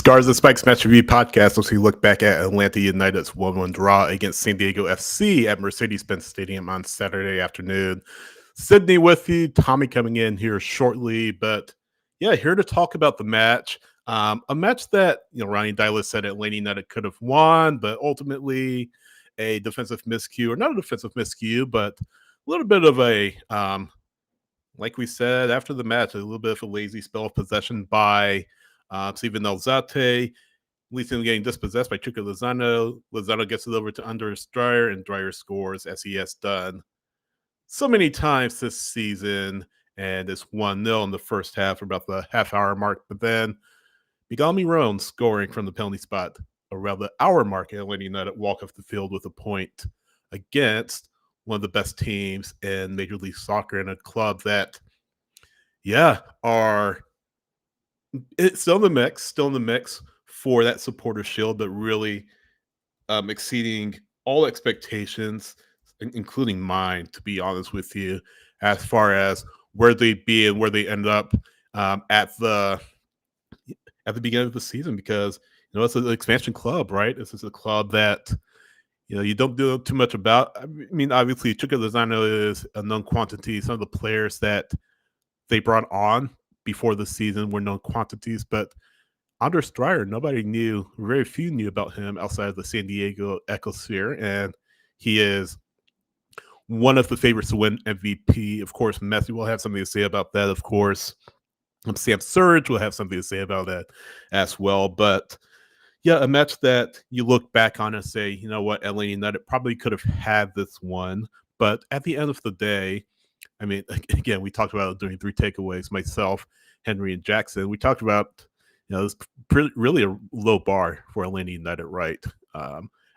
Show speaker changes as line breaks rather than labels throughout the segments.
Scars and Spikes Match Review Podcast as we look back at Atlanta United's 1-1 draw against San Diego FC at Mercedes-Benz Stadium on Saturday afternoon. Sydney with you, Tommy coming in here shortly, but yeah, here to talk about the match. A match that, Ronnie Dylas said Atlanta United could have won, but ultimately a defensive miscue, or not a defensive miscue, but a little bit of a, like we said after the match, a little bit of a lazy spell of possession by Steven Alzate, leads him getting dispossessed by Chuka Lozano. Lozano gets it over to Anders Dreyer, and Dreyer scores as he has done so many times this season. And it's 1-0 in the first half, about the half-hour mark. But then Miguel Almiron scoring from the penalty spot around the hour mark, and Atlanta United walk off the field with a point against one of the best teams in Major League Soccer, and a club that, it's still in the mix for that supporter shield, but really exceeding all expectations, including mine, to be honest with you, as far as where they be and where they end up at the beginning of the season, because it's an expansion club, right? This is a club that you don't do too much about. I mean, obviously, Chuka Lozano is a known quantity. Some of the players that they brought on before the season were known quantities, but Anders Dreyer, very few knew about him outside of the San Diego ecosphere, and he is one of the favorites to win MVP. Of course, Messi will have something to say about that. Of course, Sam Surge will have something to say about that as well. But yeah, a match that you look back on and say, you know what, Atlanta United probably could have had this one. But at the end of the day, I mean, again, we talked about it during three takeaways, myself, Henry, and Jackson. We talked about, it's really a low bar for Atlanta United, right?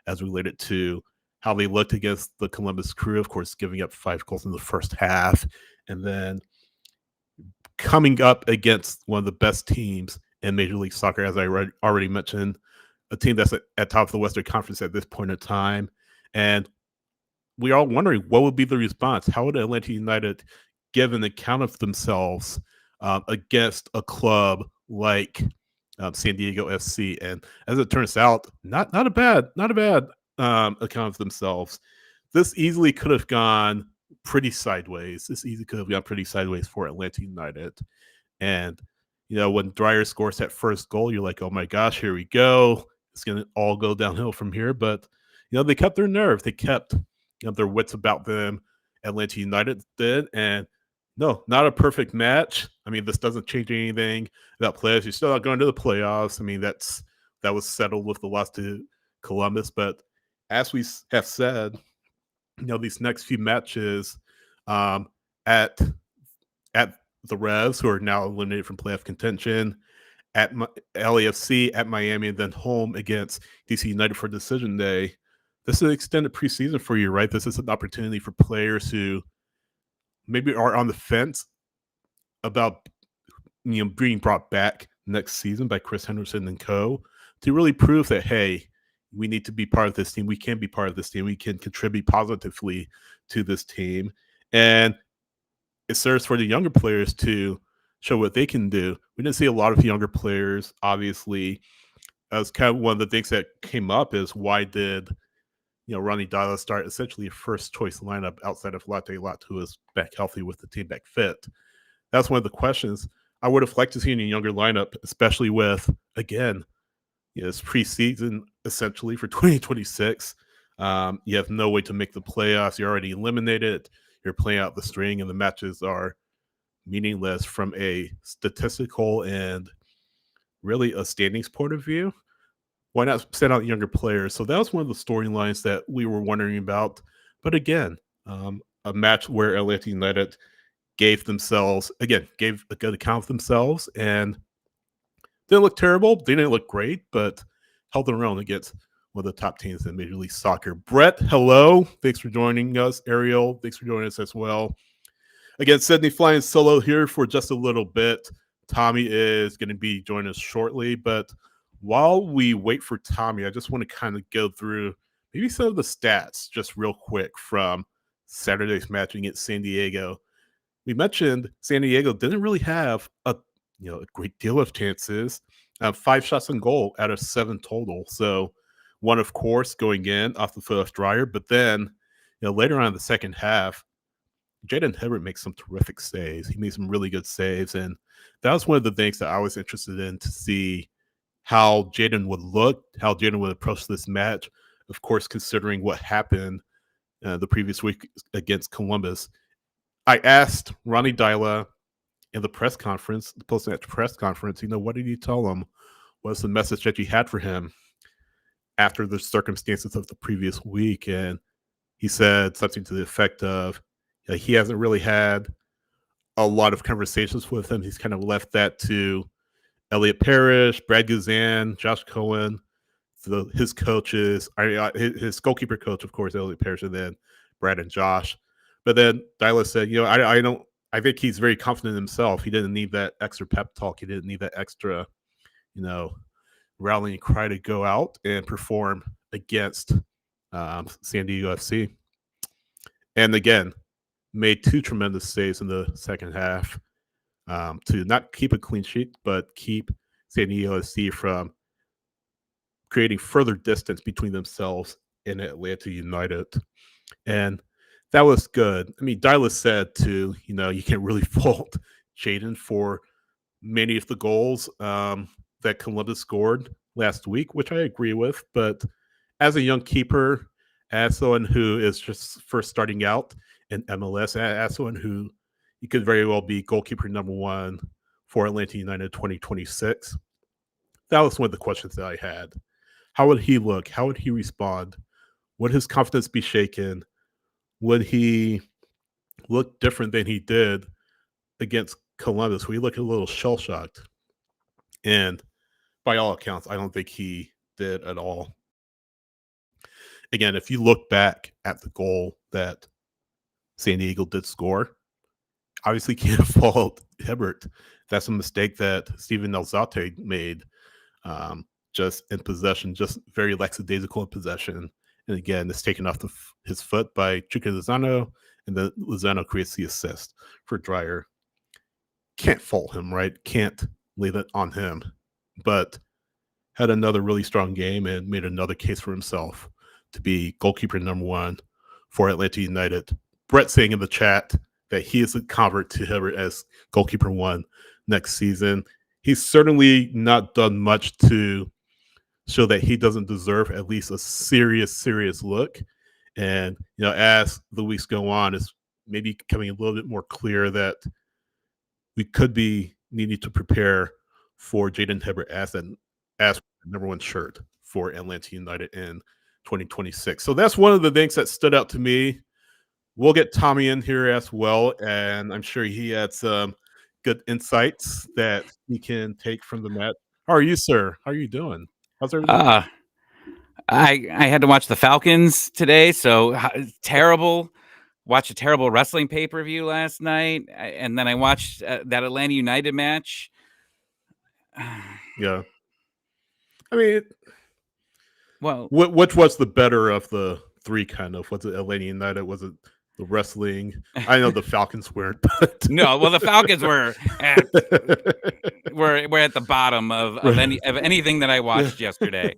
As related to how they looked against the Columbus Crew, of course, giving up 5 goals in the first half, and then coming up against one of the best teams in Major League Soccer, as I already mentioned, a team that's at top of the Western Conference at this point in time. And we're all wondering what would be the response. How would Atlanta United give an account of themselves against a club like San Diego FC? And as it turns out, not a bad account of themselves. This easily could have gone pretty sideways. For Atlanta United. And when Dreyer scores that first goal, you're like, oh my gosh, here we go. It's going to all go downhill from here. But they kept their nerve. They kept their wits about them. Atlanta United did, and no, not a perfect match. I mean, this doesn't change anything about playoffs. You're still not going to the playoffs. I mean, that was settled with the loss to Columbus. But as we have said, these next few matches at the Revs, who are now eliminated from playoff contention, at LAFC, at Miami, and then home against DC United for Decision Day. This is an extended preseason for you, right? This is an opportunity for players who maybe are on the fence about being brought back next season by Chris Henderson and co. to really prove that, hey, we need to be part of this team. We can be part of this team. We can contribute positively to this team. And it serves for the younger players to show what they can do. We didn't see a lot of younger players, obviously. As kind of one of the things that came up is, why did Ronnie Dylas start essentially a first choice lineup outside of Latte Lat, who is back healthy with the team back fit? That's one of the questions. I would have liked to see in a younger lineup, especially with, again, it's preseason essentially for 2026. You have no way to make the playoffs. You're already eliminated. You're playing out the string, and the matches are meaningless from a statistical and really a standings point of view. Why not send out younger players? So that was one of the storylines that we were wondering about. But again, a match where Atlanta United gave a good account of themselves, and didn't look terrible. They didn't look great, but held their own against one of the top teams in Major League Soccer. Brett, hello. Thanks for joining us. Ariel, thanks for joining us as well. Again, Sydney flying solo here for just a little bit. Tommy is going to be joining us shortly, but while we wait for Tommy, I just want to kind of go through maybe some of the stats just real quick from Saturday's match against San Diego. We mentioned San Diego didn't really have a great deal of chances. 5 shots on goal out of 7 total. So one, of course, going in off the foot of Dreyer, but then later on in the second half, Jaden Hibbert makes some terrific saves. He made some really good saves, and that was one of the things that I was interested in to see how Jaden would look, how Jaden would approach this match. Of course, considering what happened the previous week against Columbus, I asked Ronnie Dyla in the press conference, the post-match press conference, what did you tell him? What's the message that you had for him after the circumstances of the previous week? And he said something to the effect of, he hasn't really had a lot of conversations with him. He's kind of left that to Elliot Parrish, Brad Guzan, Josh Cohen, his coaches, his goalkeeper coach, of course, Elliot Parrish, and then Brad and Josh. But then Dyla said, I think he's very confident in himself. He didn't need that extra pep talk. He didn't need that extra, rallying cry to go out and perform against San Diego FC. And again, made 2 tremendous saves in the second half to not keep a clean sheet, but keep San Diego FC from creating further distance between themselves and Atlanta United. And that was good. I mean, Dyla said too, you can't really fault Jaden for many of the goals that Columbus scored last week, which I agree with. But as a young keeper, as someone who is just first starting out in MLS, as someone who you could very well be goalkeeper number 1 for Atlanta United 2026, that was one of the questions that I had. How would he look? How would he respond? Would his confidence be shaken? Would he look different than he did against Columbus? Would he look a little shell-shocked? And by all accounts, I don't think he did at all. Again, if you look back at the goal that San Diego did score, obviously can't fault Hibbert. That's a mistake that Steven Alzate made just in possession, just very lackadaisical in possession. And again, it's taken off his foot by Chuka Lozano, and then Lozano creates the assist for Dreyer. Can't fault him, right? Can't leave it on him. But had another really strong game and made another case for himself to be goalkeeper number 1 for Atlanta United. Brett saying in the chat that he is a convert to Hibbert as goalkeeper 1 next season. He's certainly not done much to show that he doesn't deserve at least a serious look. And, as the weeks go on, it's maybe becoming a little bit more clear that we could be needing to prepare for Jaden Hibbert as number 1 shirt for Atlanta United in 2026. So that's one of the things that stood out to me. We'll get Tommy in here as well, and I'm sure he had some good insights that he can take from the match. How are you, sir? How are you doing? How's everything?
I had to watch the Falcons today, so terrible. Watched a terrible wrestling pay-per-view last night, and then I watched that Atlanta United match.
Yeah. I mean,
well,
which was the better of the 3 kind of? Was it Atlanta United? Was it the wrestling? I know the Falcons weren't, but
no. Well, the Falcons were at the bottom of anything that I watched yesterday.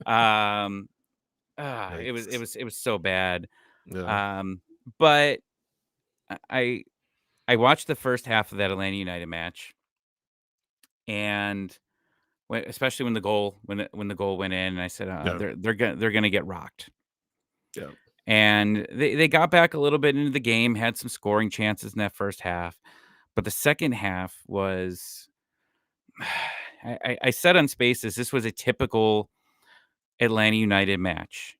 It was so bad.
Yeah.
But I watched the first half of that Atlanta United match, and especially when the goal went in, and I said, they're gonna get rocked.
Yeah.
And they got back a little bit into the game, had some scoring chances in that first half, but the second half was. I said on Spaces, this was a typical Atlanta United match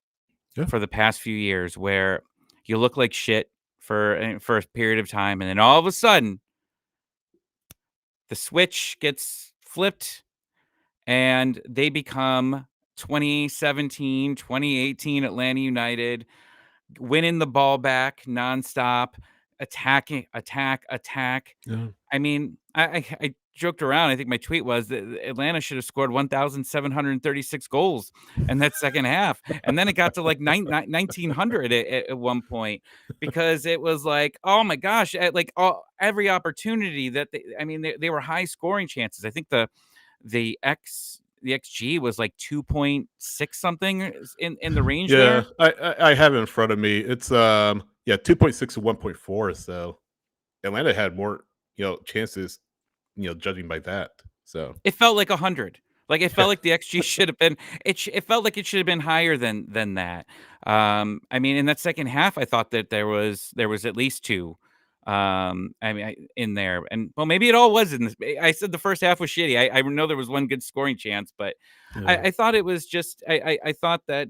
for the past few years, where you look like shit for a period of time, and then all of a sudden, the switch gets flipped, and they become 2017, 2018 Atlanta United, winning the ball back nonstop, attack.
Yeah.
I mean, I joked around. I think my tweet was that Atlanta should have scored 1,736 goals in that second half. And then it got to like 1,900 at one point, because it was like, oh my gosh, every opportunity that they were high scoring chances. I think the the XG was like 2.6 something in the range
Yeah,
there.
I have it in front of me. It's 2.6 to 1.4. So Atlanta had more chances, judging by that. So
It felt like 100. Like, it
yeah,
felt like the XG should have been it felt like it should have been higher than that. I mean, in that second half, I thought that there was at least 2, I mean, in there, and well, maybe it all was in this I said the first half was shitty. I know there was one good scoring chance, but
yeah,
I thought it was just I thought that,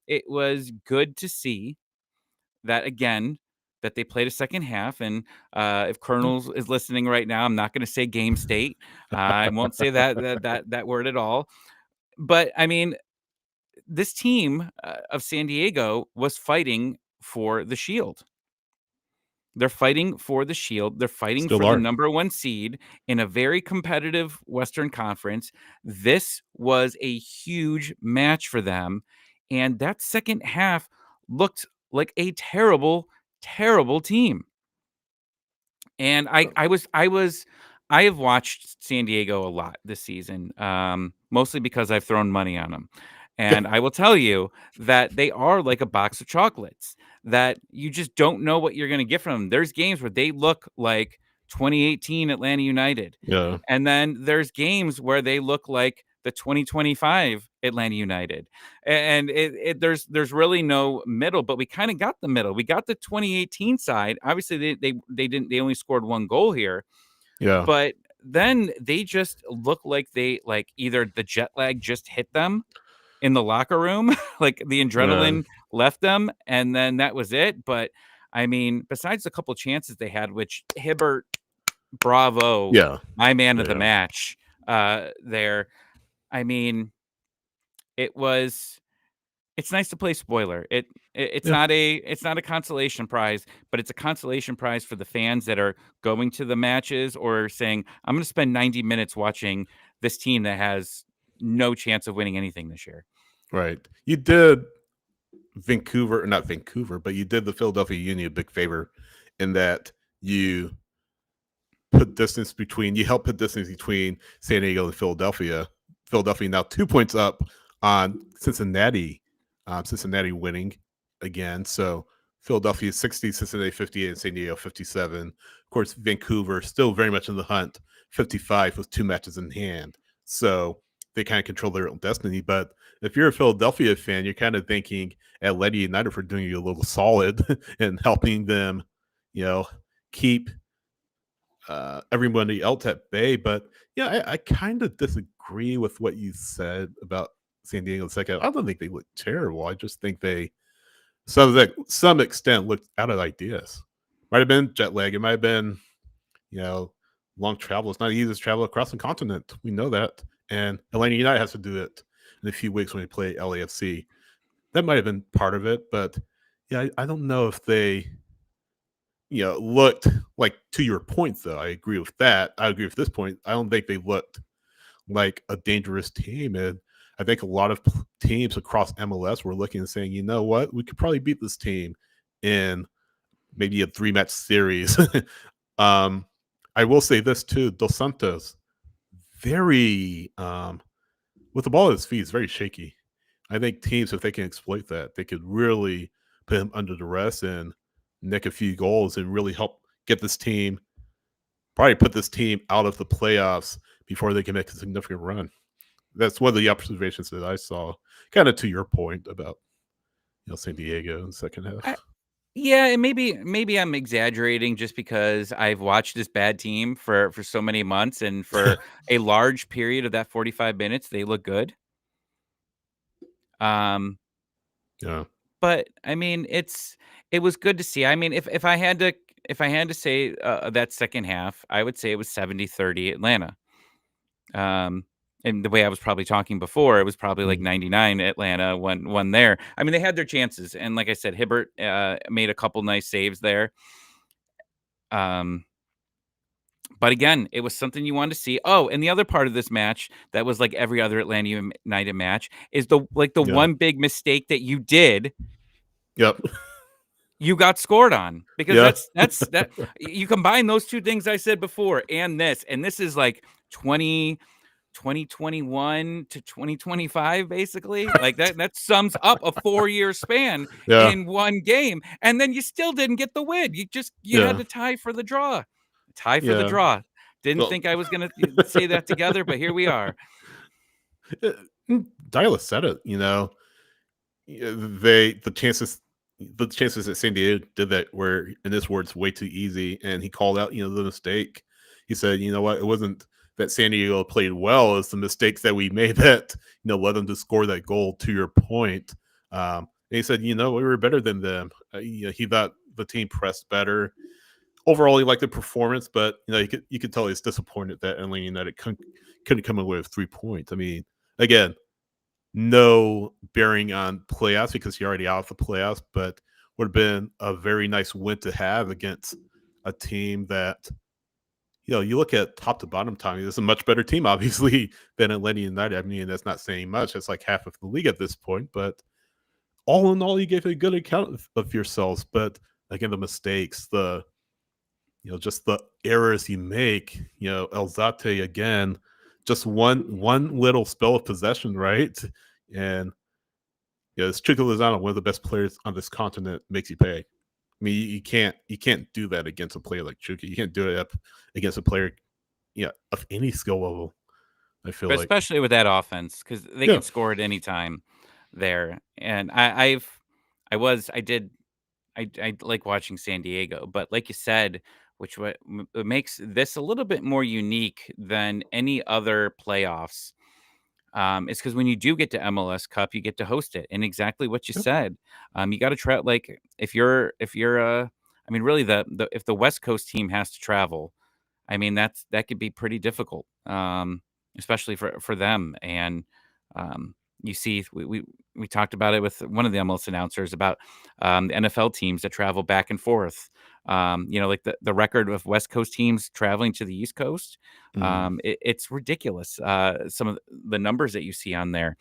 it was good to see that again, that they played a second half. And if Colonel is listening right now, I'm not going to say game state. I won't say that word at all. But I mean, this team of San Diego was fighting for the Shield. They're fighting for the Shield. They're fighting
still
for the
are.
number one seed in a very competitive Western Conference. This was a huge match for them. And that second half looked like a terrible, terrible team. And I have watched San Diego a lot this season, mostly because I've thrown money on them. And I will tell you that they are like a box of chocolates that you just don't know what you're going to get from them. There's games where they look like 2018 Atlanta United.
Yeah,
And then there's games where they look like the 2025 Atlanta United. And there's really no middle, but we kind of got the middle. We got the 2018 side. Obviously they only scored 1 goal here,
yeah,
but then they just look like they like either the jet lag just hit them in the locker room, like the
yeah,
adrenaline left them, and then that was it. But I mean, besides a couple chances they had, which Hibbert, bravo,
yeah,
my man of the
yeah,
match there. I mean, it was it's nice to play spoiler.
yeah.
It's not a consolation prize, but it's a consolation prize for the fans that are going to the matches or saying, "I'm going to spend 90 minutes watching this team that has no chance of winning anything this year."
Right. You did Vancouver, not Vancouver, but you did the Philadelphia Union a big favor in that you you help put distance between San Diego and Philadelphia. Philadelphia now 2 points up on Cincinnati. Cincinnati winning again. So Philadelphia 60, Cincinnati 58, and San Diego 57. Of course, Vancouver still very much in the hunt, 55 with 2 matches in hand. So they kind of control their own destiny. But if you're a Philadelphia fan, you're kind of thanking Atlanta United for doing you a little solid and helping them, keep everybody else at bay. But yeah, I kind of disagree with what you said about San Diego the second. I don't think they look terrible. I just think they, some extent, looked out of ideas. Might have been jet lag. It might have been, you know, long travel. It's not easy to travel across the continent. We know that. And Atlanta United has to do it in a few weeks when we play LAFC. That might have been part of it. But yeah, I don't know if they looked like, to your point, though. I agree with that. I agree with this point. I don't think they looked like a dangerous team. And I think a lot of teams across MLS were looking and saying, you know what, we could probably beat this team in maybe a 3-match series. um, I will say this too: Dos Santos, very with the ball at his feet, is very shaky. I think teams, if they can exploit that, they could really put him under duress and nick a few goals and really help get this team, probably put this team out of the playoffs before they can make a significant run. That's one of the observations that I saw, kind of to your point about San Diego in the second
I,
half.
yeah, and maybe I'm exaggerating just because I've watched this bad team for so many months, and for a large period of that 45 minutes, they look good. Um,
Yeah,
but I mean, it was good to see. I mean, if I had to say that second half, I would say it was 70-30 Atlanta. Um, and the way I was probably talking before, it was probably like
mm,
99 Atlanta won there. I mean, they had their chances, and like I said, Hibbert made a couple nice saves there. Um, but again, it was something you wanted to see. Oh, and the other part of this match that was like every other Atlanta United match is the
yeah,
one big mistake that you did,
yep,
you got scored on, because
yeah,
you combine those two things I said before and this is like 20 2021 to 2025, basically. Like that sums up a 4-year span
Yeah,
in one game. And then you still didn't get the win. You had
yeah,
to tie for the draw. Tie for the
yeah.
draw. Didn't
Well,
think I was gonna say that together, but here we are.
uh, Dyla said it. Yeah, the chances that San Diego did that were, in his words, way too easy, and he called out the mistake. He said, you know what, it wasn't that San Diego played well, it's the mistakes that we made that led them to score that goal. To your point, and he said, we were better than them. He thought the team pressed better. Overall, he liked the performance, but you could tell he's disappointed that Atlanta United couldn't come away with 3 points. I mean, again, no bearing on playoffs because you're already out of the playoffs, but would have been a very nice win to have against a team that, you look at top to bottom, Tommy, there's a much better team, obviously, than Atlanta United. I mean, that's not saying much. It's like half of the league at this point, but all in all, you gave a good account of yourselves. But again, the mistakes, just the errors you make, El Zate again, just one little spell of possession, right? And it's Chico Lozano, one of the best players on this continent, makes you pay. I mean, you can't do that against a player like Chuka. You can't do it up against a player, of any skill level. I feel
But
like,
especially with that offense, because they
yeah,
can score at any time there. And I like watching San Diego, but like you said, what makes this a little bit more unique than any other playoffs, is because when you do get to MLS Cup, you get to host it, and exactly what you
yeah,
said. You got to try, like, I mean, really, if the West Coast team has to travel, I mean, that could be pretty difficult, especially for them. And you see, we talked about it with one of the MLS announcers about the NFL teams that travel back and forth. Like the record of West Coast teams traveling to the East Coast,
mm,
it's ridiculous. Some of the numbers that you see on there.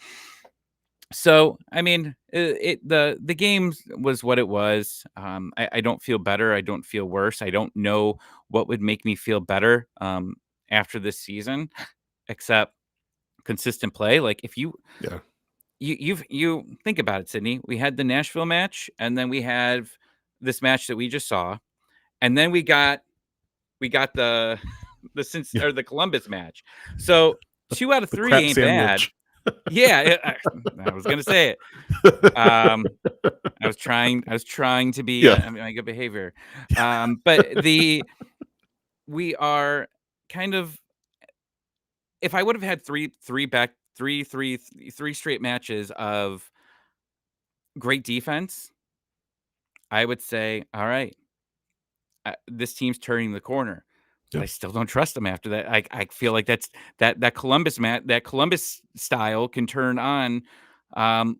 So, I mean, the game was what it was. I don't feel better. I don't feel worse. I don't know what would make me feel better after this season, except consistent play. Like if
yeah,
you think about it, Sydney. We had the Nashville match, and then we have this match that we just saw, and then we got the
yeah.
the Columbus match. So 2 out of 3
Crap
ain't bad.
sandwich.
Yeah, I was gonna say it. Um, I was trying to be,
Yeah,
my good behavior. But we are kind of, if I would have had three straight matches of great defense, I would say, all right, this team's turning the corner. But
yeah,
I still don't trust them after that. I feel like that Columbus style can turn on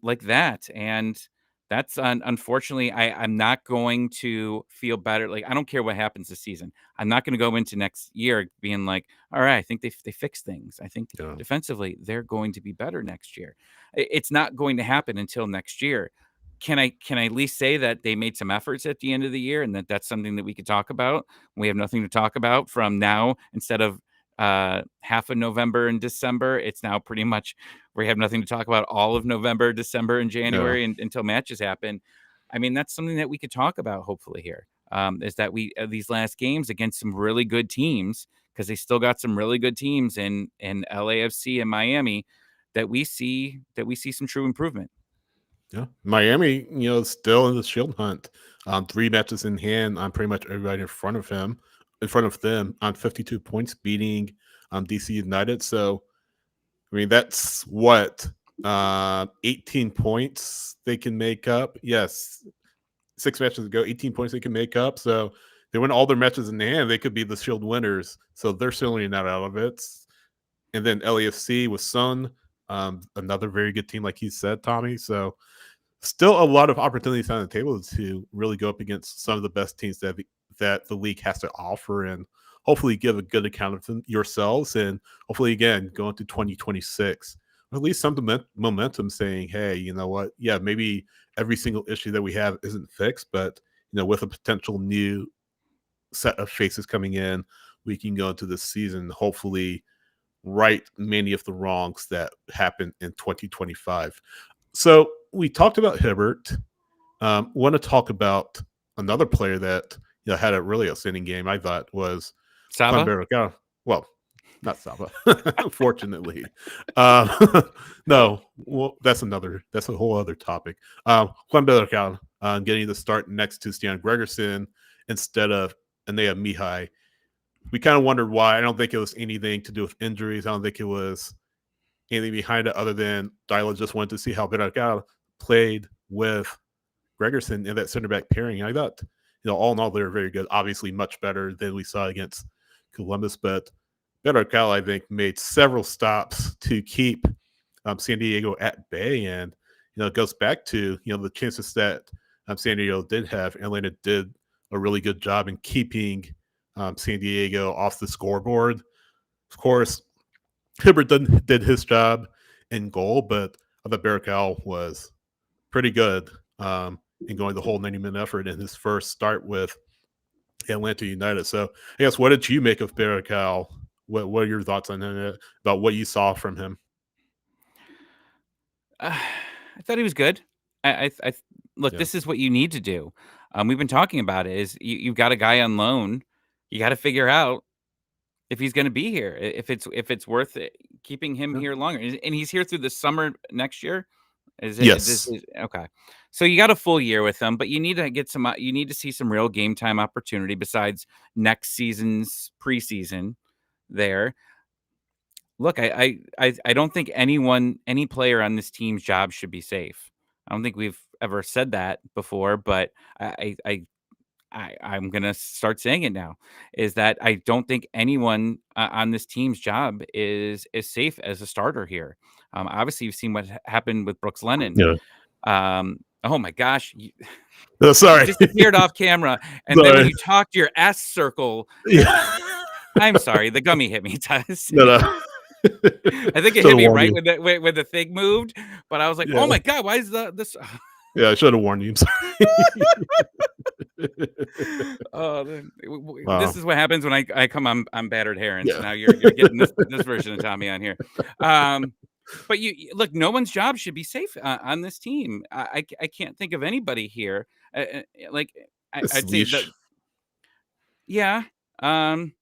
like that, and that's unfortunately, I'm not going to feel better. Like I don't care what happens this season. I'm not going to go into next year being like, all right, I think they fixed things. I think
yeah,
defensively they're going to be better next year. It's not going to happen until next year. Can I at least say that they made some efforts at the end of the year, and that's something that we could talk about? We have nothing to talk about from now. Instead of half of November and December, it's now pretty much we have nothing to talk about all of November, December, and
yeah,
January until matches happen. I mean, that's something that we could talk about hopefully here. Is that we these last games against some really good teams, because they still got some really good teams in LAFC and Miami, that we see some true improvement.
yeah. Miami, is still in the shield hunt. 3 matches in hand on pretty much everybody in front of them on 52 points, beating DC United. So I mean, that's what 18 points they can make up. Yes, 6 matches ago, 18 points they can make up. So they win all their matches in hand. They could be the Shield winners. So they're certainly not out of it. And then LAFC with Sun, another very good team, like you said, Tommy. So still a lot of opportunities on the table to really go up against some of the best teams that the league has to offer, and hopefully give a good account of them yourselves, and hopefully again go into 2026 or at least some momentum, saying, hey, you know what, yeah, maybe every single issue that we have isn't fixed, but with a potential new set of faces coming in, we can go into this season hopefully right many of the wrongs that happened in 2025. So we talked about Hibbert. Want to talk about another player that had a really outstanding game. I thought was Juan
Saba?
Barragán. Well, not Saba, unfortunately. Um, no, well, that's a whole other topic. Juan Barragán getting the start next to Stian Gregerson instead of Anea Mihai. We kind of wondered why. I don't think it was anything to do with injuries. I don't think it was anything behind it other than Dyla just wanted to see how Barragán played with Gregerson in that center back pairing. I thought, all in all, they were very good. Obviously, much better than we saw against Columbus, but Better Cal, I think, made several stops to keep San Diego at bay, and it goes back to the chances that San Diego did have. Atlanta did a really good job in keeping San Diego off the scoreboard. Of course, Hibbert did his job in goal, but I thought Barrichello was pretty good in going the whole 90-minute effort in his first start with Atlanta United. So I guess, what did you make of Barrichello? What are your thoughts on him, about what you saw from him?
I thought he was good. I look,
Yeah.
this is what you need to do. We've been talking about it. Is you've got a guy on loan. You got to figure out if he's going to be here. If it's worth it, keeping him
Yeah.
here longer. And he's here through the summer next year. Is it this
Yes.
is okay? So you got a full year with him, but you need to get some. You need to see some real game time opportunity besides next season's preseason. There, look, I don't think any player on this team's job should be safe. I don't think we've ever said that before, but I'm gonna start saying it now. Is that I don't think anyone on this team's job is as safe as a starter here. Obviously, you've seen what happened with Brooks Lennon.
Yeah.
Oh my gosh,
No,
you
sorry.
disappeared off camera, and then when
Sorry.
you talked your S circle,
Yeah.
I'm sorry, the gummy hit me. Tyus.
No, no.
I think it
Should
hit
have
me
warned
right
you.
when the thing moved, but I was like,
Yeah.
"Oh my god, why is this?"
Yeah, I should have warned you. I'm sorry.
Oh, this
Wow.
is what happens when I come on battered hair, and so
Yeah.
now you're getting this version of Tommy on here. Um, but look, no one's job should be safe on this team. I can't think of anybody here. Like
It's
I'd say
leash.
that, yeah, um,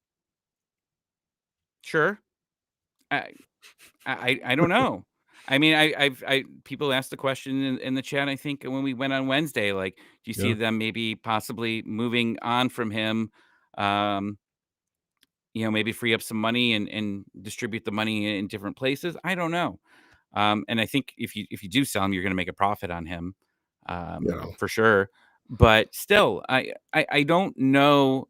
sure. I I don't know. I mean, I people asked the question in the chat, I think, when we went on Wednesday, like, do you see
Yeah.
them maybe possibly moving on from him? Um, maybe free up some money and distribute the money in different places. I don't know. And I think if you do sell him, you're going to make a profit on him,
Yeah.
for sure. But still, I don't know.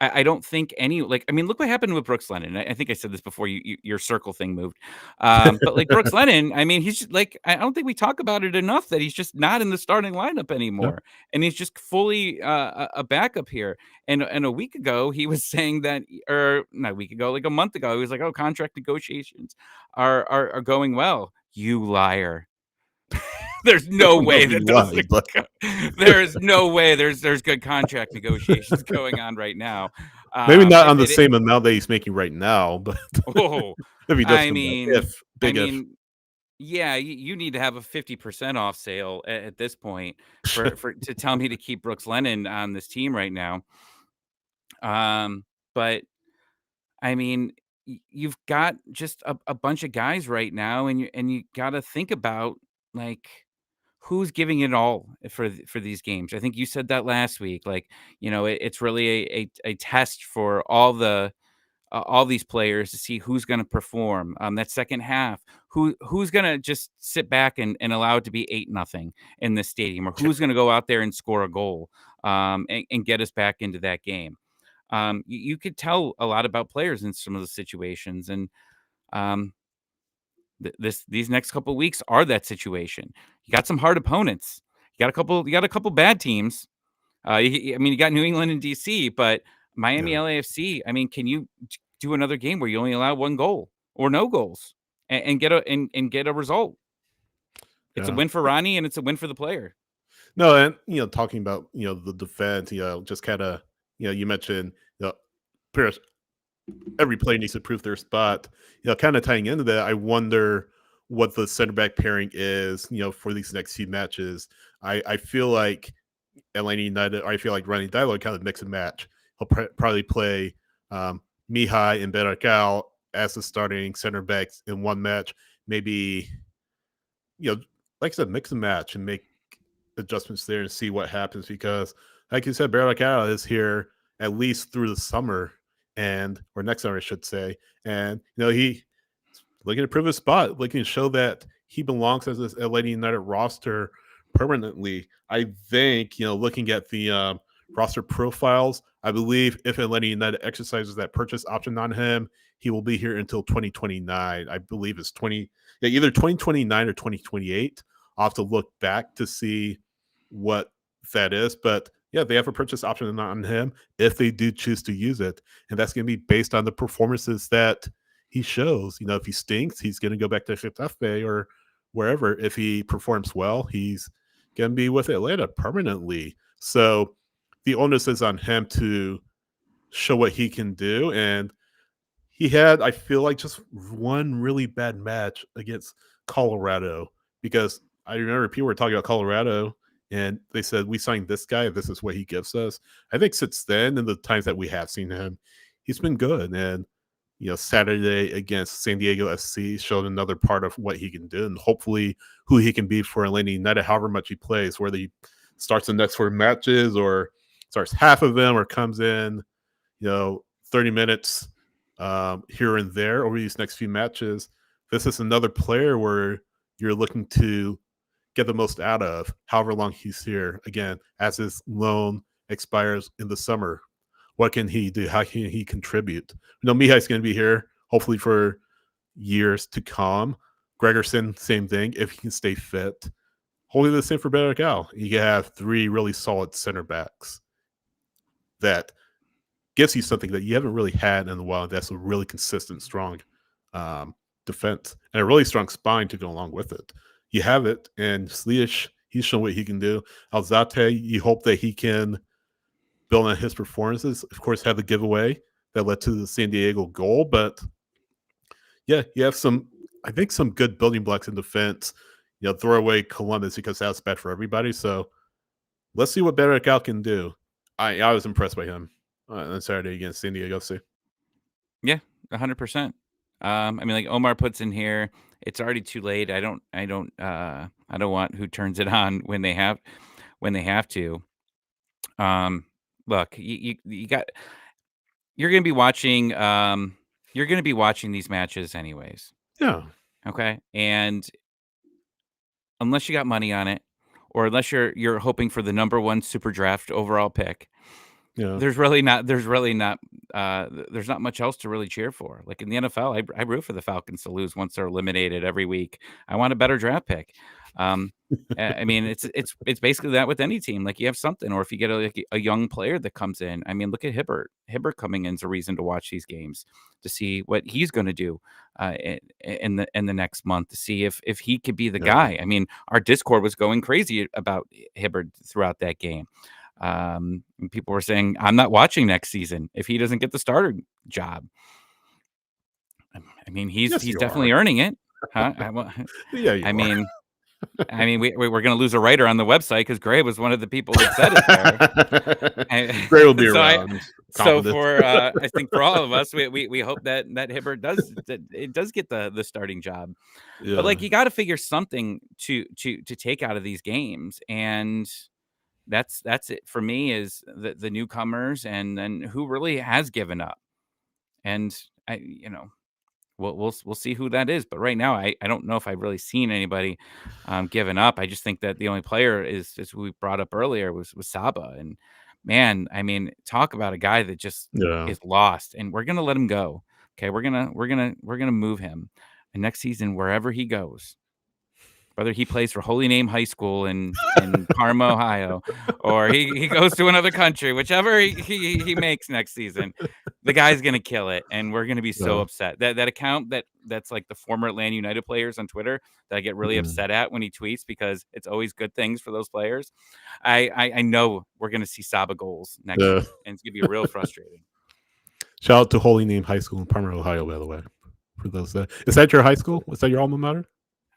I don't think any like I mean, look what happened with Brooks Lennon. I think I said this before your circle thing moved. But like Brooks Lennon, I mean, he's just, like I don't think we talk about it enough that he's just not in the starting lineup
Yeah.
anymore, and he's just fully a backup here. And a week ago, he was saying that, or not a week ago, like a month ago, he was like, "Oh, contract negotiations are going well." You liar. There's
I
no
don't know
way
if he
that those
lied, but
there is no way there's good contract negotiations going on right now.
maybe not on
If
the
it
same amount that he's making right now, but
oh,
if he does
I
come back,
mean I
big if.
mean, yeah, you need to have a 50% off sale at this point for to tell me to keep Brooks Lennon on this team right now. But I mean, you've got just a bunch of guys right now, and you got to think about, like, who's giving it all for these games. I think you said that last week. Like, it's really a test for all these players to see who's going to perform. That second half, who's going to just sit back and allow it to be 8-0 in this stadium, or who's going to go out there and score a goal, and get us back into that game. You could tell a lot about players in some of the situations, and um, these next couple of weeks are that situation. You got some hard opponents. You got a couple bad teams. I mean, you got New England and DC, but Miami
Yeah.
LAFC. I mean, can you do another game where you only allow one goal or no goals, and get a result? It's a
Yeah.
win for Ronnie, and it's a win for the player.
No, and talking about the defense, just kind of you mentioned Paris. every player needs to prove their spot. Kind of tying into that, I wonder what the center back pairing is, for these next few matches. I feel like Atlanta United, or I feel like Ronnie Dylo kind of mix and match. He'll probably play um, Mihai and Berakal as the starting center backs in one match. Maybe, like I said, mix and match and make adjustments there and see what happens because, like you said, Berakal is here at least through the summer or next summer, I should say. And, he looking to prove his spot, looking to show that he belongs as this Atlanta United roster permanently. I think, looking at the roster profiles, I believe if Atlanta United exercises that purchase option on him, he will be here until 2029. I believe it's either 2029 or 2028. I'll have to look back to see what that is. But yeah, they have a purchase option on him if they do choose to use it. And that's going to be based on the performances that he shows. If he stinks, he's going to go back to Getafe or wherever. If he performs well, he's going to be with Atlanta permanently. So the onus is on him to show what he can do. And he had, I feel like, just one really bad match against Colorado because I remember people were talking about Colorado and they said, we signed this guy. This is what he gives us. I think since then, and the times that we have seen him, he's been good. And Saturday against San Diego FC showed another part of what he can do and hopefully who he can be for Atlanta United, however much he plays, whether he starts the next 4 matches or starts half of them or comes in, 30 minutes here and there over these next few matches. This is another player where you're looking to get the most out of however long he's here. Again, as his loan expires in the summer, what can he do? How can he contribute? Mihai's going to be here hopefully for years to come. Gregerson, same thing. If he can stay fit, hopefully the same for Berakal. You can have 3 really solid center backs that gives you something that you haven't really had in a while. That's a really consistent, strong defense and a really strong spine to go along with it. You have it, and Sliish, he's shown what he can do. Alzate, you hope that he can build on his performances. Of course, had the giveaway that led to the San Diego goal, but yeah, you have some good building blocks in defense. Throw away Columbus because that's bad for everybody. So let's see what Berakal can do. I was impressed by him on Saturday against San Diego FC.
Yeah, 100%. Like Omar puts in here, it's already too late. I don't want who turns it on when they have to. Look, you're gonna be watching these matches anyways.
Yeah.
Okay. And unless you got money on it, or unless you're hoping for the number 1 super draft overall pick,
Yeah.
there's not much else to really cheer for. Like in the NFL, I root for the Falcons to lose once they're eliminated every week. I want a better draft pick. It's basically that with any team. Like you have something, or if you get a young player that comes in. I mean, look at Hibbert. Hibbert coming in is a reason to watch these games to see what he's going to do in the next month, to see if he could be the guy. I mean, our Discord was going crazy about Hibbert throughout that game. People were saying, I'm not watching next season if he doesn't get the starter job. I mean, he's definitely earning it. Huh?
Yeah,
we're going to lose a writer on the website because Gray was one of the people that said it there.
Gray will be around.
So for I think for all of us, we hope that Hibbert does get the starting job. Yeah. But like you got to figure something to take out of these games, and that's it for me, is the newcomers and then who really has given up. And we'll see who that is. But right now, I don't know if I've really seen anybody given up. I just think that the only player is who we brought up earlier was Saba. And man, I mean, talk about a guy that just is lost, and we're gonna let him go. Okay, we're gonna move him, and next season wherever he goes, whether he plays for Holy Name High School in Parma, Ohio, or he goes to another country, whichever he makes next season, the guy's gonna kill it, and we're gonna be so upset. That account that's like the former Atlanta United players on Twitter that I get really upset at when he tweets, because it's always good things for those players. I know we're gonna see Saba goals next year, and it's gonna be real frustrating.
Shout out to Holy Name High School in Parma, Ohio, by the way. For those is that your high school? Was that your alma mater,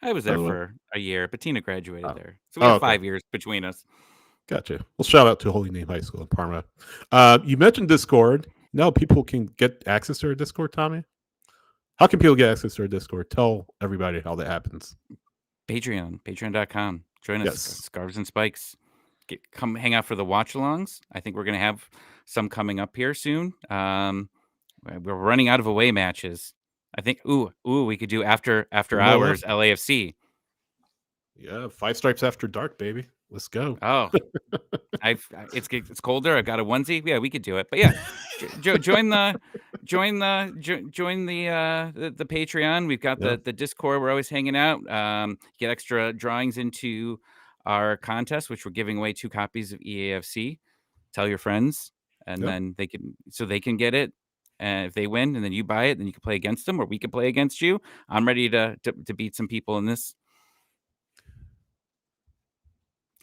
I was
by
there
the way?
for a year, but Tina graduated
Oh,
there, so we
oh
got
okay.
5 years between us.
Gotcha. Well, shout out to Holy Name High School in Parma. You mentioned Discord. Now people can get access to our Discord, Tommy. How can people get access to our Discord? Tell everybody how that happens.
Patreon.com. Join us,
Yes.
Scarves and Spikes. Come hang out for the watch-alongs. I think we're gonna have some coming up here soon. We're running out of away matches. I think. We could do after
One more
hours
left.
LAFC.
Yeah, 5 stripes after dark, baby. Let's go.
Oh, it's colder. I've got a onesie. Yeah, we could do it. But yeah, join the the Patreon. We've got
Yeah.
the Discord. We're always hanging out. Get extra drawings into our contest, which we're giving away 2 copies of EAFC. Tell your friends, and
Yep.
then they can get it. And if they win, and then you buy it, then you can play against them, or we can play against you. I'm ready to beat some people in this.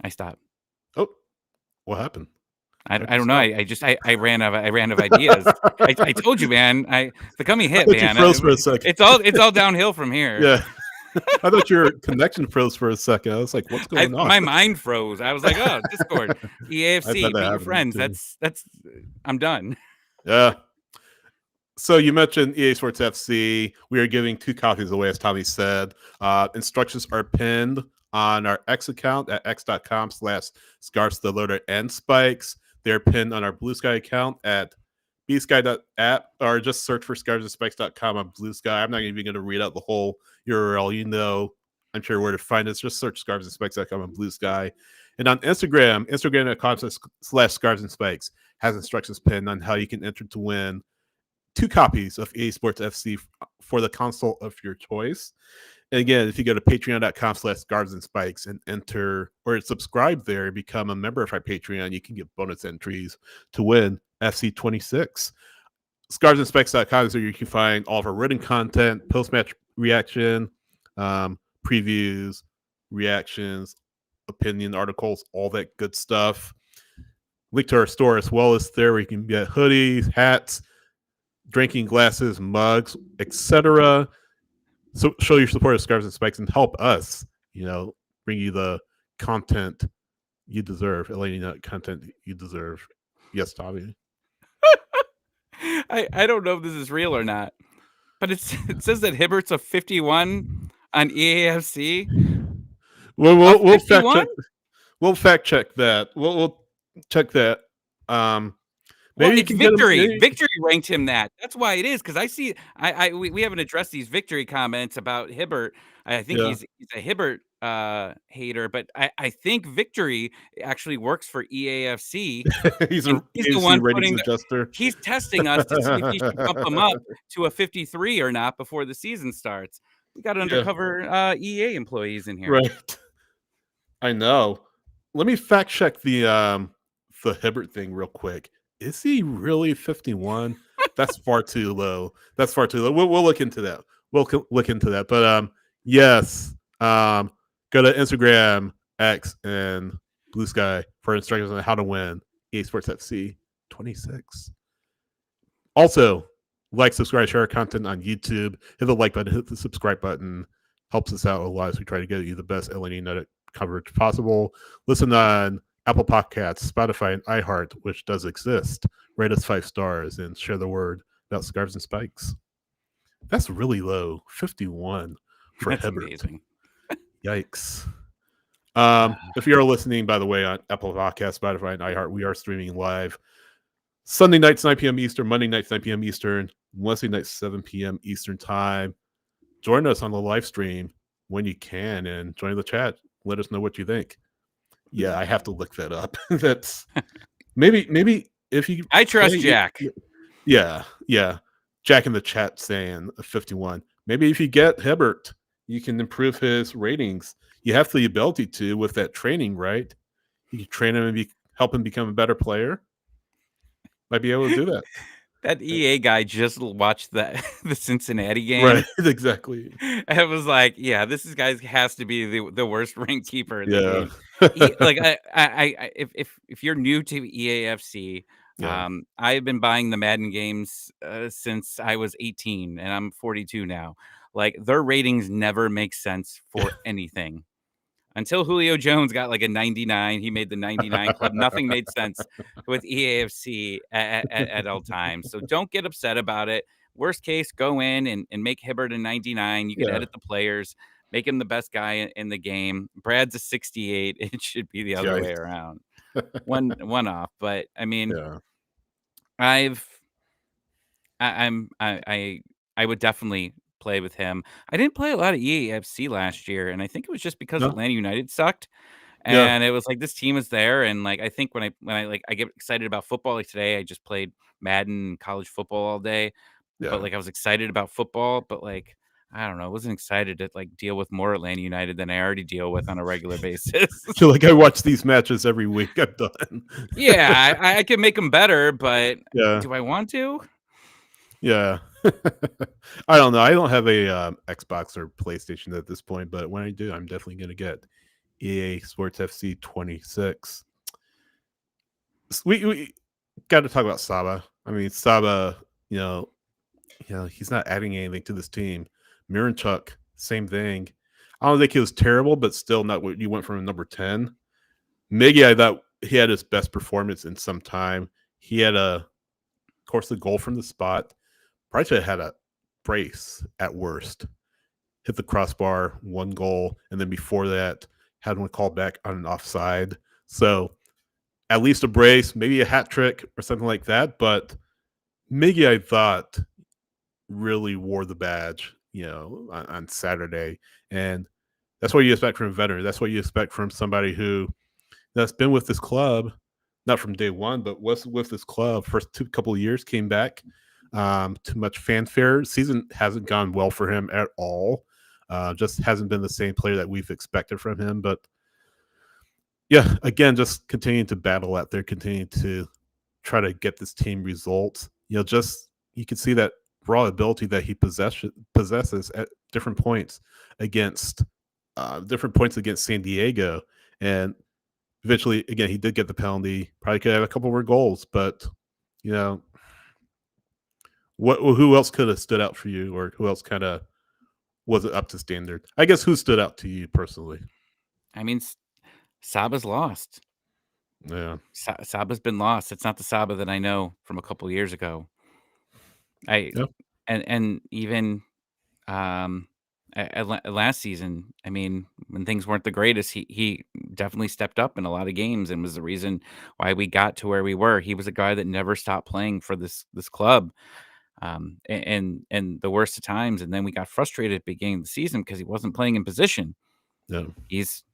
I stopped.
Oh, what happened?
I
Why'd you
don't know.
stop?
I ran out of ideas. I told you, man. The gummy
I
hit,
thought you
man.
froze for a second.
It's all downhill from here.
Yeah. I thought your connection froze for a second. I was like, what's going on?
My mind froze. I was like, oh, Discord,
I've
EAFC,
had that
beat your
happen to me
friends.
too.
That's I'm done.
Yeah. So you mentioned EA Sports FC. We are giving 2 copies away, as Tommy said. Instructions are pinned on our X account at x.com/scarves the loader and spikes. They're pinned on our Blue Sky account at bsky.app, or just search for scarvesandspikes.com on Blue Sky. I'm not even going to read out the whole URL. You know, I'm sure where to find us. Just search scarvesandspikes.com on Blue Sky. And on Instagram, instagram.com/scarvesandspikes has instructions pinned on how you can enter to win 2 copies of EA Sports FC for the console of your choice. And again, if you go to patreon.com/scarves and spikes and enter or subscribe there and become a member of our Patreon, you can get bonus entries to win FC 26. Scarvesandspikes.com is where you can find all of our written content, post-match reaction, previews, reactions, opinion articles, all that good stuff. Link to our store as well as there where you can get hoodies, hats, drinking glasses, mugs, etc. So show your support of Scarves and Spikes and help us, bring you the content you deserve, content you deserve. Yes, Tommy.
I don't know if this is real or not, but it says that Hibbert's a 51 on EAFC.
We'll fact check. We'll fact check that. We'll check that.
Well,
Maybe you
it's
can get him.
Victory. Victory ranked him that. That's why it is, because I see. We haven't addressed these Victory comments about Hibbert. I think
Yeah.
he's a Hibbert hater, but I think Victory actually works for EAFC.
he's
And
a
he's the
AFC
one
ratings
putting
adjuster.
he's testing us to see if he should bump him up to a 53 or not before the season starts. We got undercover EA employees in here.
Right. I know. Let me fact check the Hibbert thing real quick. Is he really 51? That's far too low. That's far too low. We'll look into that. We'll look into that. But yes. Go to Instagram, X, and Blue Sky for instructions on how to win EA Sports FC 26. Also, like, subscribe, share our content on YouTube. Hit the like button, hit the subscribe button. Helps us out a lot as we try to get you the best LA United coverage possible. Listen on Apple Podcasts, Spotify, and iHeart, which does exist. Rate us 5 stars and share the word about Scarves and Spikes. That's really low. 51 for
That's
Hibbert.
amazing.
Yikes. If you're listening, by the way, on Apple Podcasts, Spotify, and iHeart, we are streaming live Sunday nights, 9 p.m. Eastern, Monday nights, 9 p.m. Eastern, Wednesday nights, 7 p.m. Eastern time. Join us on the live stream when you can and join the chat. Let us know what you think. Yeah, I have to look that up. That's maybe if you.
I trust Jack.
Yeah. Jack in the chat saying 51. Maybe if you get Hibbert, you can improve his ratings. You have the ability to with that training, right? You can train him and help him become a better player. Might be able to do that.
That EA guy just watched the Cincinnati game.
Right, exactly.
I was like, yeah, this guy has to be the worst ranked keeper in the game. Like, if you're new to EAFC,
Yeah.
I've been buying the Madden games since I was 18, and I'm 42 now. Like their ratings never make sense for anything. Until Julio Jones got like a 99, he made the 99 club. Nothing made sense with EAFC at all times. So don't get upset about it. Worst case, go in and make Hibbert a 99. You can
Yeah.
edit the players, make him the best guy in the game. Brad's a 68. It should be the other
Yeah.
way around. One off. But I mean,
Yeah.
I've I, I'm I would definitely play with him. I didn't play a lot of EAFC last year, and I think it was just because
No.
Atlanta United sucked.
Yeah.
And it was like this team is there, and like I think when I like I get excited about football, like today I just played Madden college football all day, but
Yeah.
like I was excited about football, but like I don't know, I wasn't excited to like deal with more Atlanta United than I already deal with on a regular basis.
Feel like I watch these matches every week. I'm done.
Yeah, I can make them better, but
Yeah.
do I want to?
Yeah. I don't know. I don't have a Xbox or PlayStation at this point, but when I do, I'm definitely going to get EA Sports FC 26. We got to talk about Saba. I mean, Saba, you know, he's not adding anything to this team. Miranchuk, same thing. I don't think he was terrible, but still not what you went from number 10. Miggy, I thought he had his best performance in some time. He had of course, the goal from the spot. Probably should have had a brace at worst. Hit the crossbar, one goal, and then before that, had one called back on an offside. So at least a brace, maybe a hat trick or something like that. But Miggy, I thought, really wore the badge, on Saturday. And that's what you expect from a veteran. That's what you expect from somebody that's been with this club, not from day one, but was with this club first couple of years, came back. Too much fanfare. Season hasn't gone well for him at all. Just hasn't been the same player that we've expected from him. But yeah, again, just continuing to battle out there, continuing to try to get this team results. Just you can see that raw ability that he possesses at different points against San Diego, and eventually, again, he did get the penalty. Probably could have a couple more goals, but you know, who else could have stood out for you, or who else kind of was it up to standard? I guess who stood out to you personally?
I mean, Saba's lost.
Yeah,
Saba's been lost. It's not the Saba that I know from a couple years ago. I
yeah,
and even um last season, I mean, when things weren't the greatest, he definitely stepped up in a lot of games and was the reason why we got to where we were. He was a guy that never stopped playing for this club. And the worst of times, and then we got frustrated at the beginning of the season because he wasn't playing in position.
yeah,
He's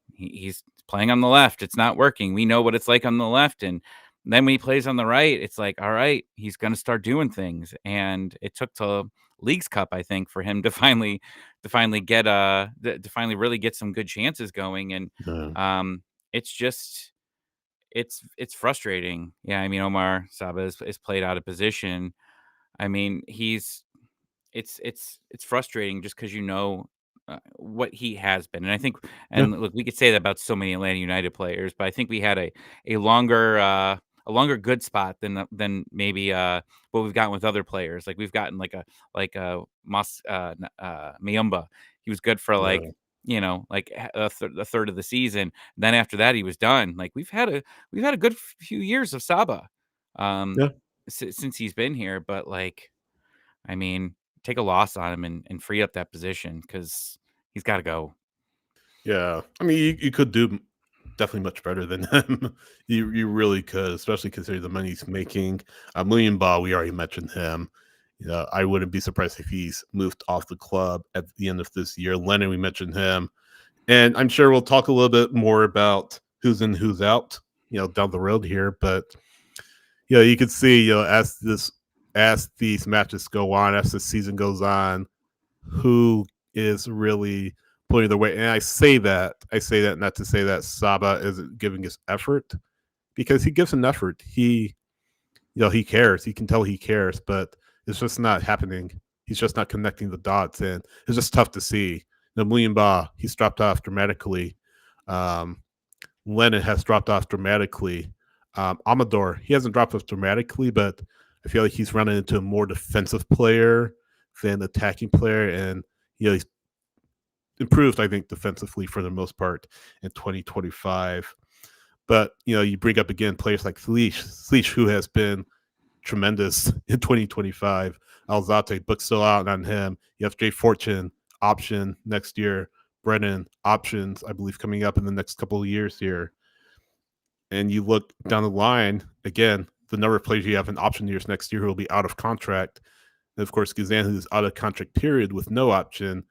playing on the left. It's not working. We know what it's like on the left, and then when he plays on the right, it's like, all right, he's going to start doing things. And it took to Leagues Cup, I think, for him to finally get to finally really get some good chances going. And
yeah,
it's just it's frustrating. Yeah, I mean, Omar Saba is played out of position. I mean, it's frustrating just because what he has been, and I think,
yeah,
and look, we could say that about so many Atlanta United players, but I think we had a longer a longer good spot than maybe what we've gotten with other players. Like we've gotten like a Miyamba. He was good for like
yeah,
like a third of the season. Then after that, he was done. Like we've had a good few years of Saba, um,
yeah.
since he's been here, but like I mean, take a loss on him and free up that position because he's got to go.
Yeah. I mean, you could do definitely much better than him. You really could, especially considering the money he's making. William Baugh, we already mentioned him. I wouldn't be surprised if he's moved off the club at the end of this year. Lennon, we mentioned him. And I'm sure we'll talk a little bit more about who's in, who's out, down the road here. But you can see, as these matches go on, as the season goes on, who is really pulling their weight. And I say that not to say that Saba isn't giving his effort, because he gives an effort. He cares. You can tell he cares, but it's just not happening. He's just not connecting the dots, and it's just tough to see. Muyimba, he's dropped off dramatically. Um, Lennon has dropped off dramatically. Amador, he hasn't dropped off dramatically, but I feel like he's running into a more defensive player than attacking player, and he's improved, I think, defensively for the most part in 2025. But you bring up again players like Slish, who has been tremendous in 2025. Alzate, book still out on him. You have Jay Fortune option next year. Brennan options, I believe, coming up in the next couple of years here. And you look down the line again, the number of players you have in option years next year who will be out of contract. And of course, Guzan, who's out of contract period with no option.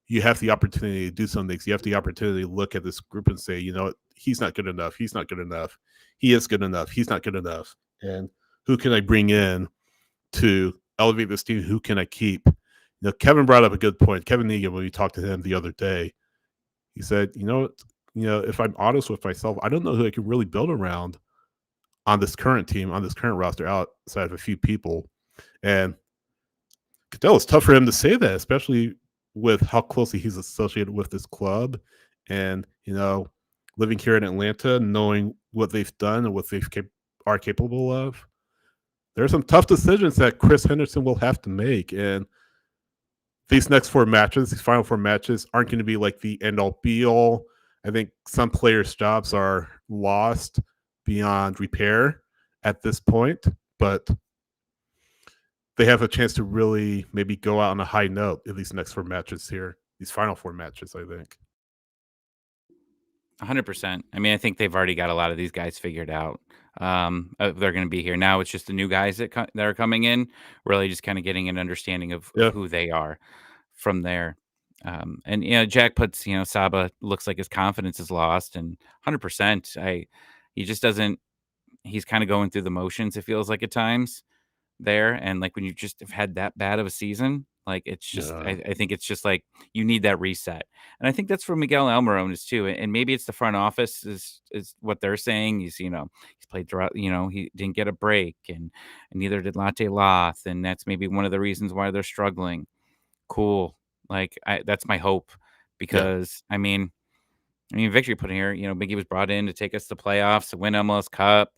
You have the opportunity to do some things. You have the opportunity to look at this group and say, he's not good enough. He's not good enough. He is good enough. He's not good enough. And who can I bring in to elevate this team? Who can I keep? Kevin brought up a good point. Kevin Negan, when we talked to him the other day, he said, if I'm honest with myself, I don't know who I can really build around on this current team, on this current roster, outside of a few people. And that was tough for him to say that, especially with how closely he's associated with this club. And, living here in Atlanta, knowing what they've done and what they are capable of, there are some tough decisions that Chris Henderson will have to make. And these next 4 matches, these final 4 matches, aren't going to be like the end-all, be-all. I think some players' jobs are lost beyond repair at this point, but they have a chance to really maybe go out on a high note in these next 4 matches here, these final 4 matches, I think.
100%. I mean, I think they've already got a lot of these guys figured out. They're going to be here now. It's just the new guys that are coming in, really just kind of getting an understanding of who they are from there. And Jack puts Saba looks like his confidence is lost, and 100%. He just doesn't. He's kind of going through the motions. It feels like at times there, and like when you just have had that bad of a season, like it's just I think it's just like you need that reset. And I think that's for Miguel Almiron is too. And maybe it's the front office is what they're saying. He's he's played throughout, he didn't get a break, and neither did Latte Loth, and that's maybe one of the reasons why they're struggling. Cool. Like that's my hope, because I mean Victory put in here, Biggie was brought in to take us to playoffs, to win MLS Cup.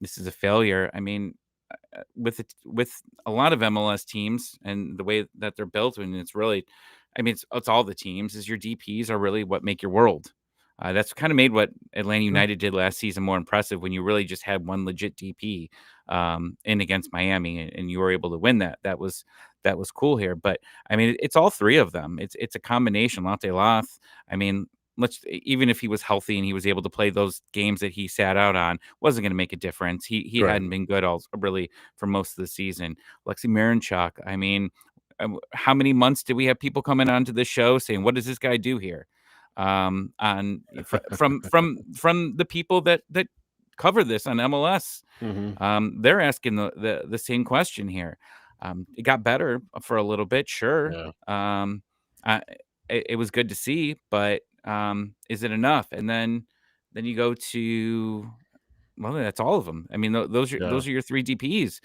This is a failure. I mean, with a lot of MLS teams and the way that they're built, and it's really, I mean, it's all the teams, is your DPs are really what make your world. That's kind of made what Atlanta United did last season more impressive, when you really just had one legit DP in against Miami, and you were able to win that. That was cool here. But I mean, it's all 3 of them. It's a combination. Latte Loth, I mean, even if he was healthy and he was able to play those games that he sat out on, wasn't going to make a difference. He hadn't been good really for most of the season. Lexi Marinchuk, I mean, how many months did we have people coming onto this show saying, what does this guy do here? From the people that cover this on MLS. They're asking the same question here. It got better for a little bit, sure. It was good to see, but is it enough? And then you go to, well, that's all of them. I mean, those are your 3 DPs.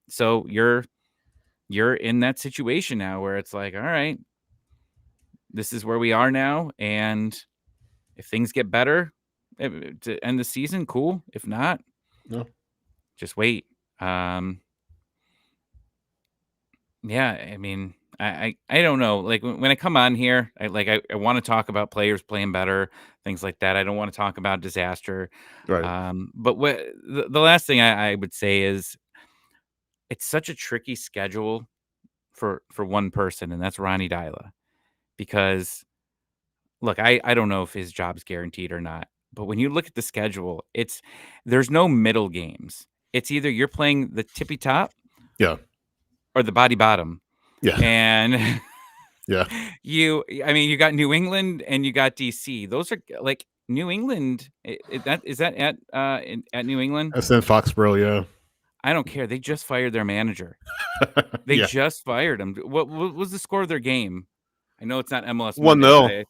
So you're in that situation now where it's like, all right, this is where we are now, and if things get better to end the season, cool. If not,
no,
just wait. Yeah, I mean, I don't know. Like when I come on here, I want to talk about players playing better, things like that. I don't want to talk about disaster.
right.
But what the last thing I would say is, it's such a tricky schedule for one person, and that's Ronnie Dyla. Because look, I don't know if his job's guaranteed or not, but when you look at the schedule, there's no middle games. It's either you're playing the tippy top, or the body bottom. And you got New England and you got DC. Those are like New England. Is that at New England?
That's in Foxborough.
I don't care. They just fired their manager. They just fired him. What was the score of their game? I know it's not MLS Monday.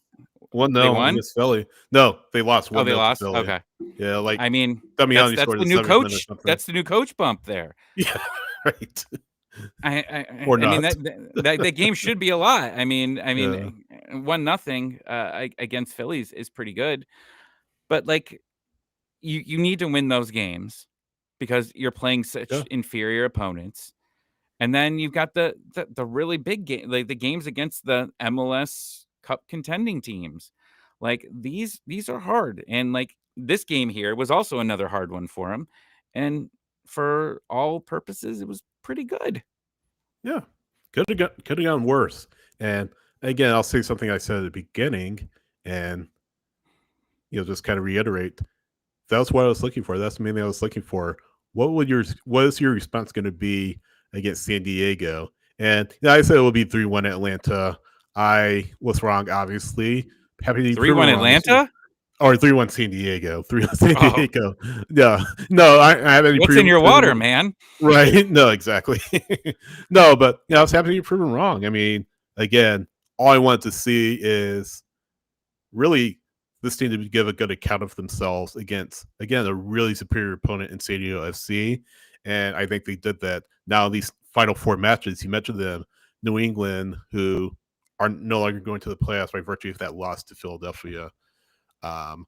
1-0 against Philly. No, they lost. 1-0
they lost.
Philly.
Okay.
Yeah, like
I mean,
Damiani
that's
scored
the new coach. That's the new coach bump there.
Yeah, right.
Or not. I mean, that game should be a lot. I mean, 1-0 against Phillies is pretty good, but like, you need to win those games because you're playing such
Yeah.
inferior opponents. And then you've got the really big game, like the games against the MLS Cup contending teams. Like these are hard, and like this game here was also another hard one for him. And for all purposes, it was pretty good.
Yeah. Could have gone worse. And again, I'll say something I said at the beginning, and just kind of reiterate. That's what I was looking for. That's the main thing I was looking for. What is your response going to be against San Diego? And I said it will be 3-1 Atlanta. I was wrong, obviously. Happy to be proven
3-1
wrong.
Atlanta.
Or 3-1 San Diego. 3-1 San
Oh,
Diego. Yeah. No, I haven't
what's in
proven,
your
proven
water,
wrong.
man?
Right. No, exactly. No, but I was happy to be proven wrong. I mean, again, all I wanted to see is really this team to give a good account of themselves against, again, a really superior opponent in San Diego FC. And I think they did that. Now, these final four matches, you mentioned them, New England, who are no longer going to the playoffs by virtue of that loss to Philadelphia, um,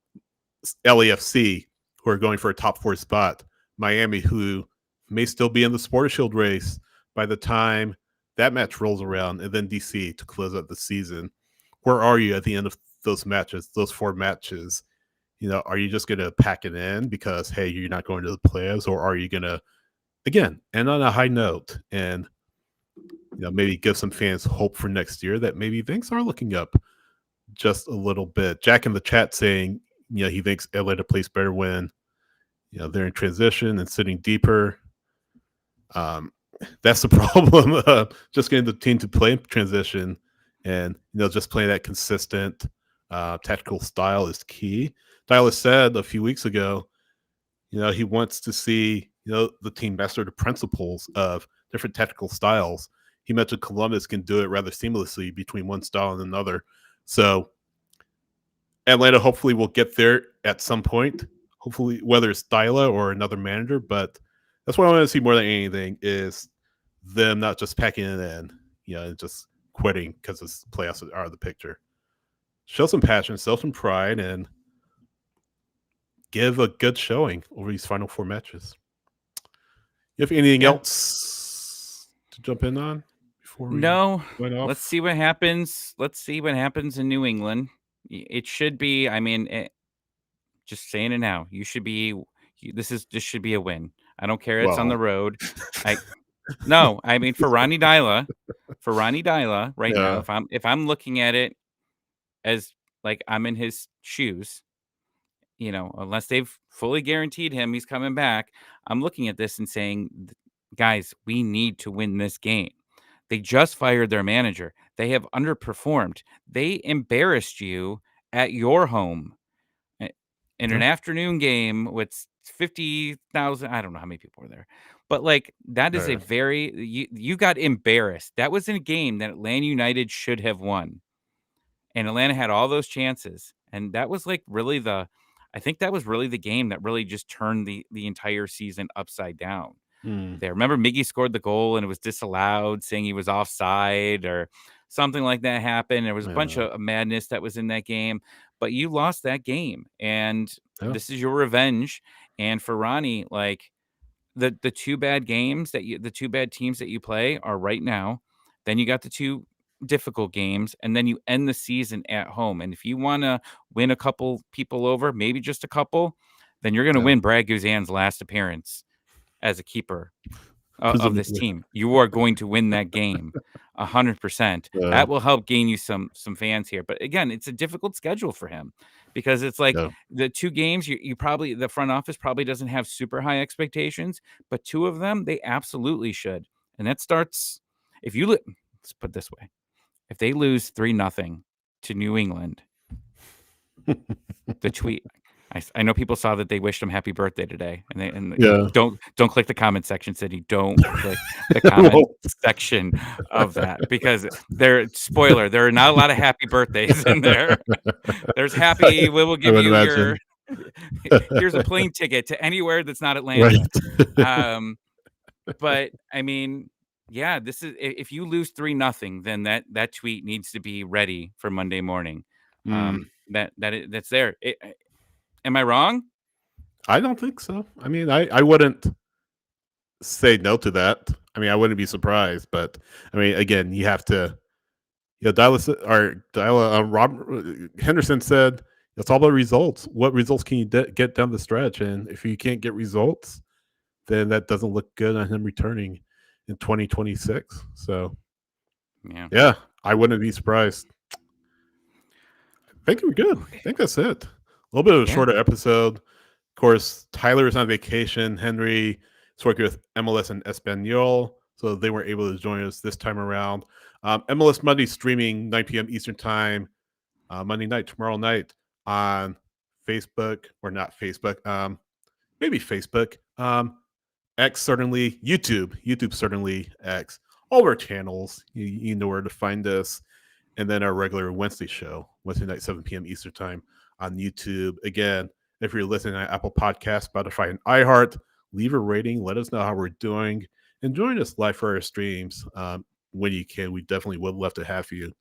LAFC, who are going for a top four spot, Miami, who may still be in the Supporter Shield race by the time that match rolls around, and then DC to close out the season. Where are you at the end of those matches, those four matches? Are you just going to pack it in because, hey, you're not going to the playoffs, or are you going to, again, end on a high note and, maybe give some fans hope for next year that maybe things are looking up just a little bit? Jack in the chat saying, he thinks Atlanta plays better when, they're in transition and sitting deeper. That's the problem. Just getting the team to play in transition and, just playing that consistent tactical style is key. Tyler said a few weeks ago, he wants to see, the team master the principles of different tactical styles. He mentioned Columbus can do it rather seamlessly between one style and another. So Atlanta hopefully will get there at some point. Hopefully, whether it's Styla or another manager, but that's what I want to see more than anything is them not just packing it in, and just quitting because the playoffs are out of the picture. Show some passion, show some pride, and give a good showing over these final four matches. You have anything
Yeah.
else to jump in on before we
No.
went
Let's
off?
see what happens. Let's see what happens in New England. It should be. I mean, just saying it now. You should be. This should be a win. I don't care. It's on the
Well,
road. I No. I mean, for Ronnie Dyla, right now,
yeah,
if I'm looking at it as like I'm in his shoes, unless they've fully guaranteed him he's coming back, I'm looking at this and saying, guys, we need to win this game. They just fired their manager. They have underperformed. They embarrassed you at your home i- in an
yeah,
afternoon game with 50,000. I don't know how many people were there, but like that is a
yeah.
very, you got embarrassed. That was in a game that Atlanta United should have won. And Atlanta had all those chances. And that was like really I think that was really the game that really just turned the entire season upside down.
Mm,
There. Remember Miggy scored the goal and it was disallowed, saying he was offside or something like that happened. There was a bunch
yeah,
of madness that was in that game, but you lost that game. And
yeah.
this is your revenge. And for Ronnie, like the two bad teams that you play are right now. Then you got the two difficult games, and then you end the season at home. And if you want to win a couple people over, maybe just a couple, then you're going to
Yeah.
win Brad Guzan's last appearance as a keeper of this
Presumably.
team. You are going to win that game 100%.
Yeah,
That will help gain you some fans here. But again, it's a difficult schedule for him because it's like
yeah.
the two games you probably the front office probably doesn't have super high expectations, but two of them they absolutely should. And that starts if you let's put it this way. If they lose 3-0 to New England, the tweet I know people saw that they wished him happy birthday today, and you
Yeah.
don't click the comment section, City. Don't click the comment
Well,
section of that because there are not a lot of happy birthdays in there. There's happy, we will
I
give
would
you your
imagine.
here's a plane ticket to anywhere that's not
Right.
Atlanta. Um, but I mean, yeah, this is if you lose 3-0, then that tweet needs to be ready for Monday morning.
Mm.
That's there. Am I wrong?
I don't think so. I mean, I wouldn't say no to that. I mean, I wouldn't be surprised, but I mean, again, you have to, Dallas or Rob Henderson said it's all about results. What results can you get down the stretch? And if you can't get results, then that doesn't look good on him returning in 2026. So
Yeah.
yeah, I wouldn't be surprised. I think we're good. I
Okay.
think that's it. A little bit of a
Yeah.
shorter episode. Of course, Tyler is on vacation. Henry is working with MLS and Espanol, so they weren't able to join us this time around. MLS Monday streaming 9 p.m. Eastern Time, Monday night, tomorrow night on Facebook, or not Facebook, maybe Facebook, X certainly, YouTube certainly, X. All our channels, you know where to find us. And then our regular Wednesday show, Wednesday night, 7 p.m. Eastern Time on YouTube. Again, if you're listening on Apple Podcasts, Spotify, and iHeart, leave a rating. Let us know how we're doing. And join us live for our streams when you can. We definitely would love to have you.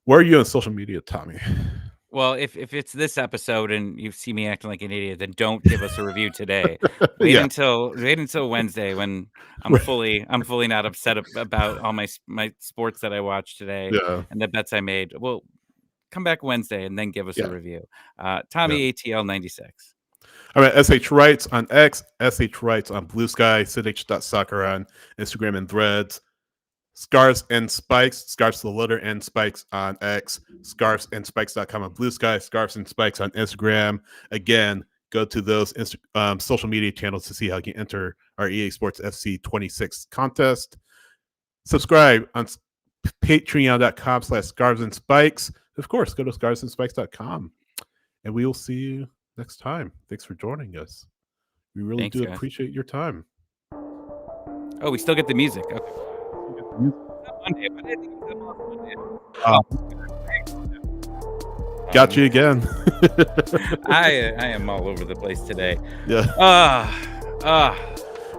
Where are you on social media, Tommy?
Well, if it's this episode and you see me acting like an idiot, then don't give us a review today.
Yeah.
Wait until Wednesday when I'm fully not upset about all my sports that I watched today
Yeah.
and the bets I made. Well, come back Wednesday and then give us a
Yeah.
review.
Yeah.
Tommy ATL 96.
All right, SH Wrights on X, SH Wrights on Blue Sky, SidH.soccer on Instagram and Threads, Scarves and Spikes, Scarves to the letter and Spikes on X, scarvesandspikes.com on Blue Sky, Scarves and Spikes on Instagram. Again, go to those social media channels to see how you can enter our EA Sports FC 26 contest. Subscribe on patreon.com/scarves and spikes. Of course, go to scarvesandspikes.com. And we will see you next time. Thanks for joining us. We really
Thanks,
do
guys.
appreciate your time.
Oh, we still get the music. Okay. Monday. Why did I think it was Monday?
Got you again.
I am all over the place today.
Yeah.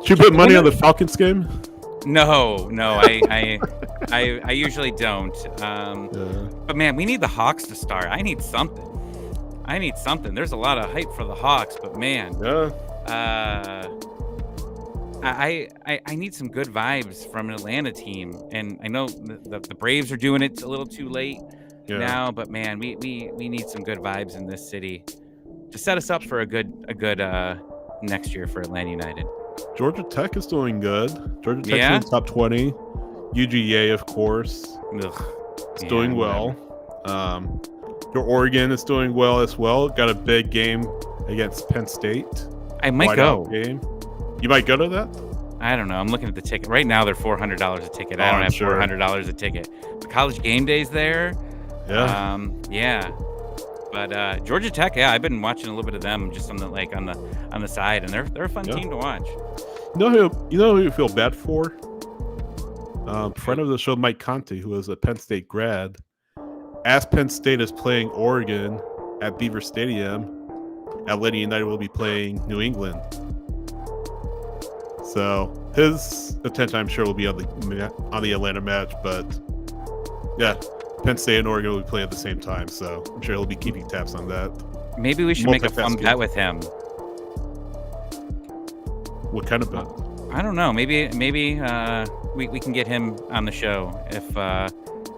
Should you put money on the Falcons game?
No, I usually don't. But man, we need the Hawks to start. I need something. There's a lot of hype for the Hawks, but man, I need some good vibes from an Atlanta team, and I know the Braves are doing it a little too late now, but man, we need some good vibes in this city to set us up for a good next year for Atlanta United.
Georgia Tech is doing good. Georgia Tech's in the top 20. UGA, of course, is doing well. Your Oregon is doing well as well. Got a big game against Penn State.
I might go.
Game. You might go to that?
I don't know. I'm looking at the ticket. Right now, they're $400 a ticket. I don't have $400 a ticket. The college game day's there.
Yeah.
But Georgia Tech, I've been watching a little bit of them just on the side, and they're a fun team to watch.
You know who you feel bad for? Friend of the show, Mike Conte, who is a Penn State grad. As Penn State is playing Oregon at Beaver Stadium, Atlanta United will be playing New England. So his attention, I'm sure, will be on the Atlanta match. But yeah, Penn State and Oregon will be playing at the same time. So I'm sure he'll be keeping tabs on that.
Maybe we should make a fun bet with him.
What kind of bet?
I don't know. Maybe we can get him on the show if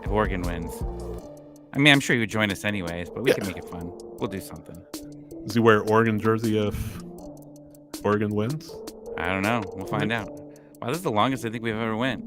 Oregon wins. I mean, I'm sure he would join us anyways, but we can make it fun. We'll do something.
Does he wear Oregon jersey if Oregon wins?
I don't know. We'll find out. Wow, this is the longest I think we've ever went.